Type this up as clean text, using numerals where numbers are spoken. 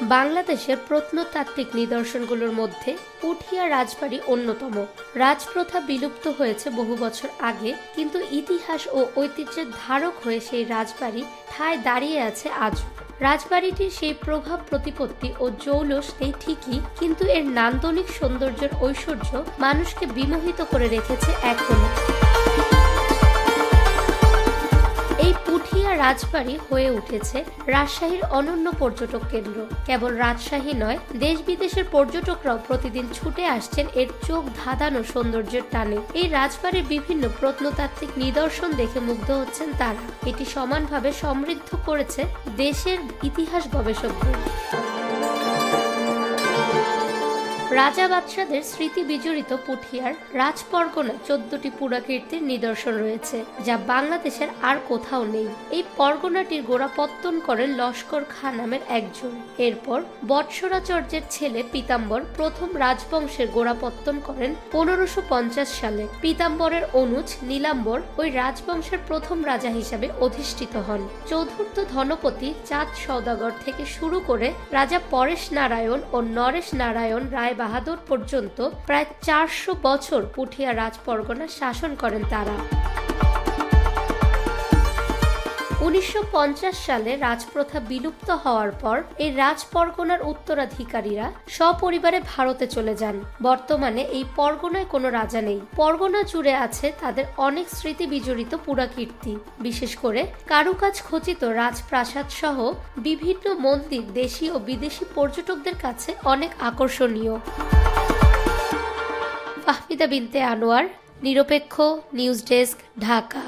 বাংলাদেশের প্রত্নতাত্ত্বিক নিদর্শনগুলোর মধ্যে পুঠিয়া রাজবাড়ি অন্যতম। রাজপ্রথা বিলুপ্ত হয়েছে বহু বছর আগে, কিন্তু ইতিহাস ও ঐতিহ্যের ধারক হয়ে সেই রাজবাড়ি ঠায় দাঁড়িয়ে আছে আজও। রাজবাড়িটির সেই প্রভাব প্রতিপত্তি ও জৌলস নেই ঠিকই, কিন্তু এর নান্দনিক সৌন্দর্যের ঐশ্বর্য মানুষকে বিমোহিত করে রেখেছে এখনো। এই পুঠিয়া রাজবাড়ি হয়ে উঠেছে রাজশাহীর অনন্য পর্যটক কেন্দ্র। কেবল রাজশাহী নয়, দেশ বিদেশের পর্যটকরাও প্রতিদিন ছুটে আসছেন এর চোখ ধাঁধানো সৌন্দর্যের টানে। এই রাজবাড়ির বিভিন্ন প্রত্নতাত্ত্বিক নিদর্শন দেখে মুগ্ধ হচ্ছেন তারা। এটি সমানভাবে সমৃদ্ধ করেছে দেশের ইতিহাস গবেষকদের। রাজা বাদশাদের স্মৃতি বিজড়িত পুঠিয়ার রাজপরগনা 14টি পুরাকীর্তির নিদর্শন রয়েছে, যা বাংলাদেশের আর কোথাও নেই। এই পরগনাটির গোড়াপত্তন করেন লস্কর খাঁ নামের একজন। এরপর বৎসরাচার্যের ছেলে পীতাম্বর প্রথম রাজবংশের গোড়াপত্তন করেন 1550 সালে। পীতাম্বরের অনুজ নীলাম্বর ওই রাজবংশের প্রথম রাজা হিসাবে অধিষ্ঠিত হন। চতুর্থ ধনপতি চাঁদ সওদাগর থেকে শুরু করে রাজা পরেশ নারায়ণ ও নরেশ নারায়ণ রায় বাহাদুর পর্যন্ত প্রায় 400 বছর পুঠিয়া রাজপরগনা শাসন করেন তারা। 1950 সালে রাজপ্রথা বিলুপ্ত হওয়ার পর এই রাজপরগনার উত্তরাধিকারীরা সপরিবারে ভারতে চলে যান। বর্তমানে এই পরগনায় কোনো রাজা নেই। পরগনা জুড়ে আছে তাদের অনেক স্মৃতি বিজড়িত পুরাকীর্তি, বিশেষ করে কারুকাজ খচিত রাজপ্রাসাদ সহ বিভিন্ন মন্দির দেশি ও বিদেশি পর্যটকদের কাছে অনেক আকর্ষণীয়। ফাহমিদা বিনতে আনোয়ার, নিরপেক্ষ নিউজ ডেস্ক, ঢাকা।